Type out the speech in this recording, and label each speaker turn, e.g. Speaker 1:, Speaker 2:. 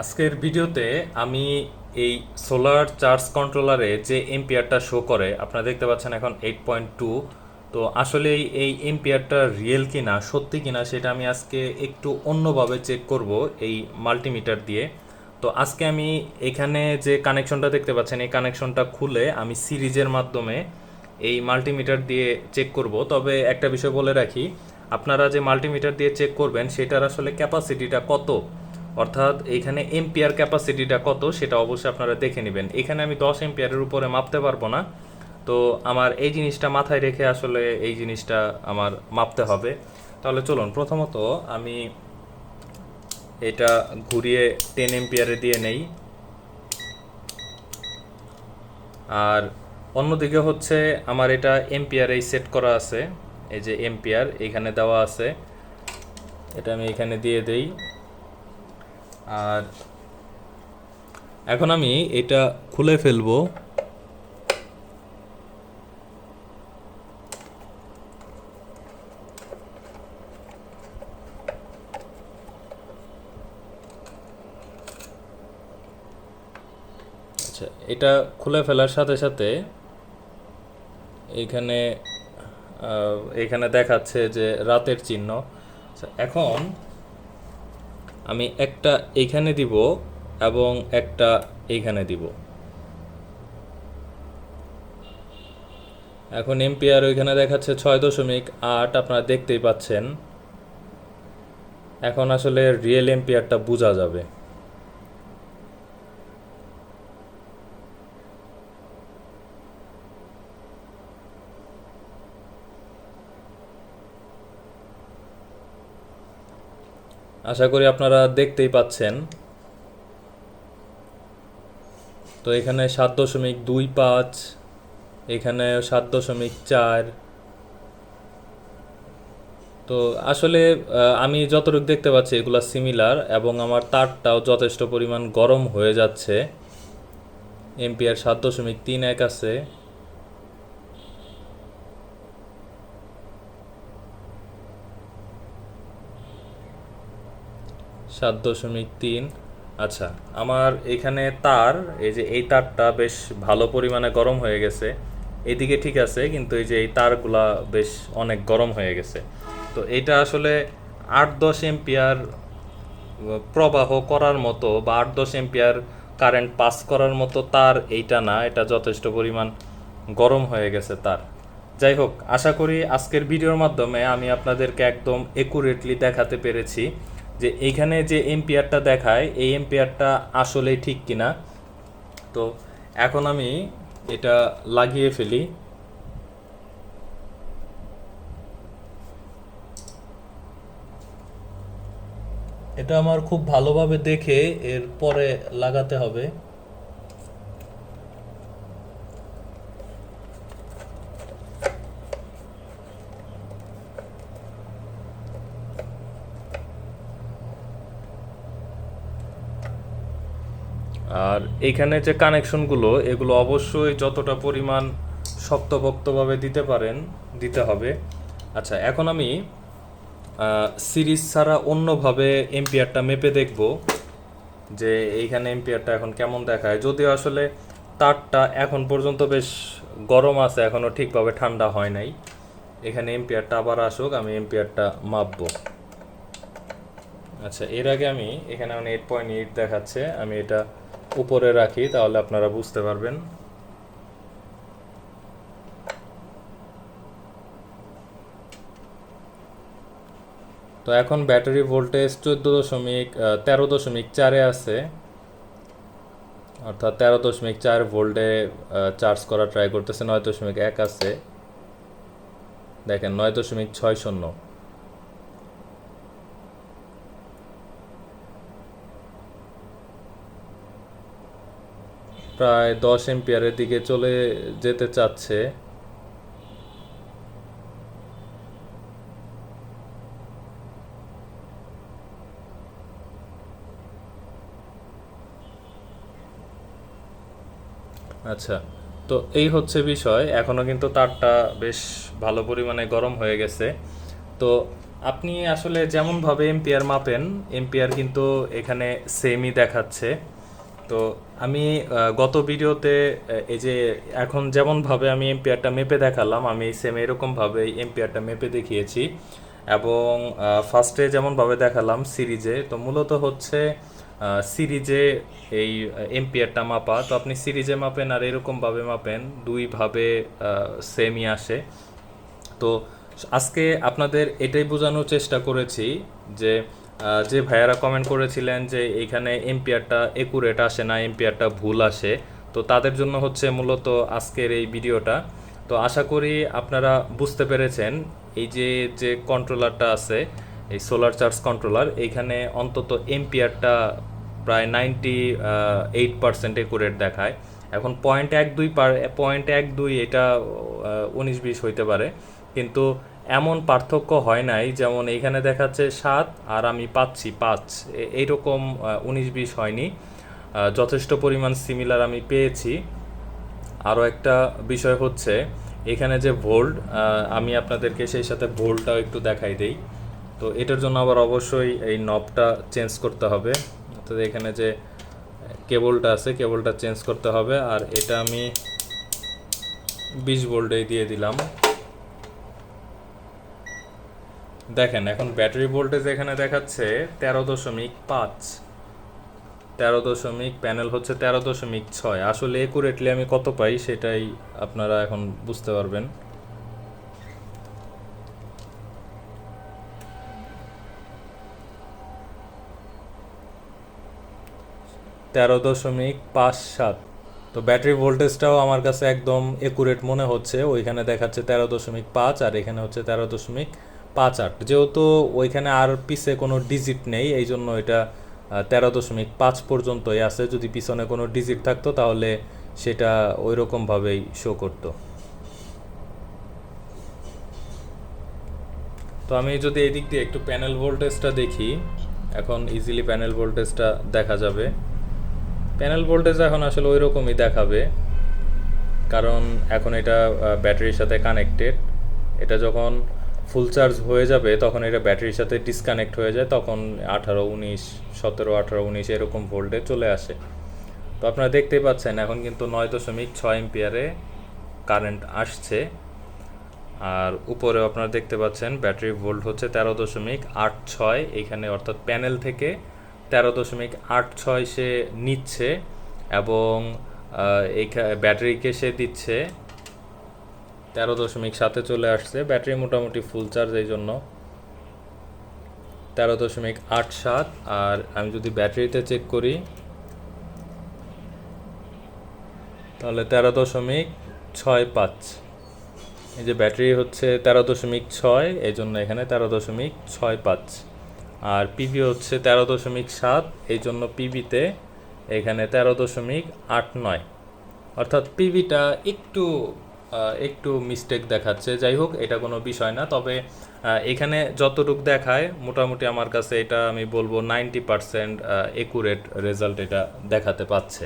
Speaker 1: আজকের ভিডিওতে আমি এই সোলার চার্জ কন্ট্রোলারে যে এম্পিয়ারটা শো করে আপনারা দেখতে পাচ্ছেন এখন 8.2। তো আসলে এই এম্পিয়ারটা রিয়েল কিনা সত্যি কিনা সেটা আমি আজকে একটু অন্যভাবে চেক করব এই মাল্টিমিটার দিয়ে। তো আজকে আমি এখানে যে কানেকশনটা দেখতে পাচ্ছেন এই কানেকশনটা খুলে আমি সিরিজের মাধ্যমে এই মাল্টিমিটার দিয়ে চেক করব। তবে একটা বিষয় বলে রাখি, আপনারা যে মাল্টিমিটার দিয়ে চেক করবেন সেটার আসলে ক্যাপাসিটিটা কত, অর্থাৎ এইখানে এম্পিয়ার ক্যাপাসিটিটা কত সেটা অবশ্যই আপনারা দেখে নেবেন। এখানে আমি 10 এম্পিয়ারের উপরে মাপতে পারবো না, তো আমার এই জিনিসটা মাথায় রেখে আসলে এই জিনিসটা আমার মাপতে হবে। তাহলে চলুন প্রথমত আমি এটা ঘুরিয়ে 10 এম্পিয়ারে দিয়ে নেই। আর অন্যদিকে হচ্ছে আমার এটা এম্পিয়ারেই সেট করা আছে, এই যে এম্পিয়ার এখানে দেওয়া আছে, এটা আমি এখানে দিয়ে দেই। আর এখন আমি এটা খুলে ফেলবো। আচ্ছা, এটা খুলে ফেলার সাথে সাথে এইখানে এখানে দেখাচ্ছে যে রাতের চিহ্ন। আচ্ছা, এখন আমি একটা এইখানে দিব এবং একটা এইখানে দিব। এখন এম্পিয়ার ওইখানে দেখাচ্ছে 6.8, আপনারা দেখতেই পাচ্ছেন। এখন আসলে রিয়েল এম্পিয়ারটা বোঝা যাবে। আশা করি আপনারা দেখতেই পাচ্ছেন। তো এখানে 7.25, এখানে 7.4। তো আসলে আমি যতটুকু দেখতে পাচ্ছি এগুলা সিমিলার, এবং আমার তারটাও যথেষ্ট পরিমাণ গরম হয়ে যাচ্ছে। এম্পিয়ার 7.31 আছে। সাত দশমিক তিন। আচ্ছা, আমার এখানে তার, এই যে এই তারটা বেশ ভালো পরিমাণে গরম হয়ে গেছে। এদিকে ঠিক আছে, কিন্তু এই যে এই তারগুলা বেশ অনেক গরম হয়ে গেছে। তো এইটা আসলে 8-10 এম্পিয়ার প্রবাহ করার মতো বা 8-10 এম্পিয়ার কারেন্ট পাস করার মতো তার এইটা না, এটা যথেষ্ট পরিমাণ গরম হয়ে গেছে তার। যাই হোক, আশা করি আজকের ভিডিওর মাধ্যমে আমি আপনাদেরকে একদম একুরেটলি দেখাতে পেরেছি যে এইখানে যে এম্পিয়ারটা দেখায় এই এম্পিয়ারটা আসলেই ঠিক কিনা। তো এখন আমি এটা লাগিয়ে ফেলি। এটা আমার খুব ভালোভাবে দেখে এর পরে লাগাতে হবে। আর এইখানে যে কানেকশনগুলো এগুলো অবশ্যই যতটা পরিমাণ শক্তপোক্তভাবে দিতে পারেন দিতে হবে। আচ্ছা, এখন আমি সিরিজ ছাড়া অন্যভাবে এম্পিয়ারটা মেপে দেখব যে এইখানে এম্পিয়ারটা এখন কেমন দেখায়। যদিও আসলে তারটা এখন পর্যন্ত বেশ গরম আছে, এখনও ঠিকভাবে ঠান্ডা হয় নাই। এখানে এম্পিয়ারটা আবার আসুক, আমি এম্পিয়ারটা মাপবো। আচ্ছা, এর আগে আমি এখানে 8.8 দেখাচ্ছে, আমি এটা উপরে রাখি তাহলে আপনারা বুঝতে পারবেন। তো এখন ব্যাটারি ভোল্টেজ 13.4-এ আছে, অর্থাৎ 13.4 ভোল্টে চার্জ করা ট্রাই করতেছে। 9.1 আছে, দেখেন 9.60। প্রায় 10 এম্পিয়ারের দিকে চলে যেতে চাচ্ছে। আচ্ছা, তো এই বিষয়। এখনও কিন্তু তারটা বেশ ভালো পরিমাণে গরম হয়ে গেছে। তো আপনি আসলে যেমনভাবে এম্পিয়ার মাপেন, এম্পিয়ার কিন্তু এখানে সেমই দেখাচ্ছে। তো আমি গত ভিডিওতে এই যে এখন যেমনভাবে আমি এম্পিয়ারটা মেপে দেখালাম, আমি সেম এরকমভাবে এম্পিয়ারটা মেপে দেখিয়েছি। এবং ফার্স্টে যেমনভাবে দেখালাম সিরিজে, তো মূলত হচ্ছে সিরিজে এই এম্পিয়ারটা মাপা, তো আপনি সিরিজে মাপেন আর এরকমভাবে মাপেন, দুইভাবে সেমই আসে। তো আজকে আপনাদের এটাই বোঝানোর চেষ্টা করেছি যে যে ভাইয়ারা কমেন্ট করেছিলেন যে এইখানে এম্পিয়ারটা একুরেট আসে না, এম্পিয়ারটা ভুল আসে, তো তাদের জন্য হচ্ছে মূলত আজকের এই ভিডিওটা। তো আশা করি আপনারা বুঝতে পেরেছেন এই যে যে কন্ট্রোলারটা আছে, এই সোলার চার্জ কন্ট্রোলার, এইখানে অন্তত এম্পিয়ারটা প্রায় 98% একুরেট দেখায়। এখন 0.12 এটা 19-20 হইতে পারে, কিন্তু এমন পার্থক্য হয় নাই, যেমন এইখানে দেখাচ্ছে 7 আর আমি পাচ্ছি 5, এইরকম 19-20 হয়নি। যথেষ্ট পরিমাণ সিমিলার আমি পেয়েছি। আরও একটা বিষয় হচ্ছে এখানে যে ভোল্ট, আমি আপনাদেরকে সেই সাথে ভোল্টটাও একটু দেখাই দেই। তো এটার জন্য আবার অবশ্যই এই নবটা চেঞ্জ করতে হবে, তো এখানে যে কেবলটা আছে কেবলটা চেঞ্জ করতে হবে, আর এটা আমি 20 ভোল্টেই দিয়ে দিলাম। দেখেন এখন ব্যাটারি ভোল্টেজ এখানে দেখাচ্ছে 13.5, 13 প্যানেল হচ্ছে 13.6। আসলে একুরেটলি আমি কত পাই সেটাই আপনারা এখন বুঝতে পারবেন। 13.57। তো ব্যাটারি ভোল্টেজটাও আমার কাছে একদম একুরেট মনে হচ্ছে, ওইখানে দেখাচ্ছে 13.5 আর এখানে হচ্ছে 13.58। যেহেতু ওইখানে আর পিছে কোনো ডিজিট নেই, এই জন্য এটা 13.5 পর্যন্তই আছে। যদি পিছনে কোনো ডিজিট থাকতো তাহলে সেটা ওই রকমভাবেই শো করতো। তো আমি যদি এই দিক দিয়ে একটু প্যানেল ভোল্টেজটা দেখি, এখন ইজিলি প্যানেল ভোল্টেজটা দেখা যাবে। প্যানেল ভোল্টেজ এখন আসলে ওই রকমই দেখাবে, কারণ এখন এটা ব্যাটারির সাথে কানেক্টেড। এটা যখন ফুল চার্জ হয়ে যাবে তখন এটা ব্যাটারির সাথে ডিসকানেক্ট হয়ে যায়, তখন 18-19, 17-18-19 এরকম ভোল্টে চলে আসে। তো আপনারা দেখতেই পাচ্ছেন এখন কিন্তু 9.6 এম্পিয়ারে কারেন্ট আসছে। আর উপরেও আপনারা দেখতে পাচ্ছেন ব্যাটারি ভোল্ট হচ্ছে 13.86 এখানে, অর্থাৎ প্যানেল থেকে 13.86 সে নিচ্ছে, এবং এই ব্যাটারিকে সে দিচ্ছে 13.7 চলে আসছে। ব্যাটারি মোটামুটি ফুল চার্জ, এই জন্য 13.87। আর আমি যদি ব্যাটারিতে চেক করি তাহলে 13.65। এই যে ব্যাটারি হচ্ছে 13.6, এই জন্য এখানে 13.65। আর পিবি হচ্ছে 13.7, এই জন্য পিবিতে এখানে 13.89। অর্থাৎ পিবিটা একটু একটু মিস্টেক দেখাচ্ছে। যাই হোক, এটা কোনো বিষয় না, তবে এখানে যতটুক দেখায় মোটামুটি আমার কাছে এটা আমি বলবো 90% একুরেট রেজাল্ট এটা দেখাতে পাচ্ছে।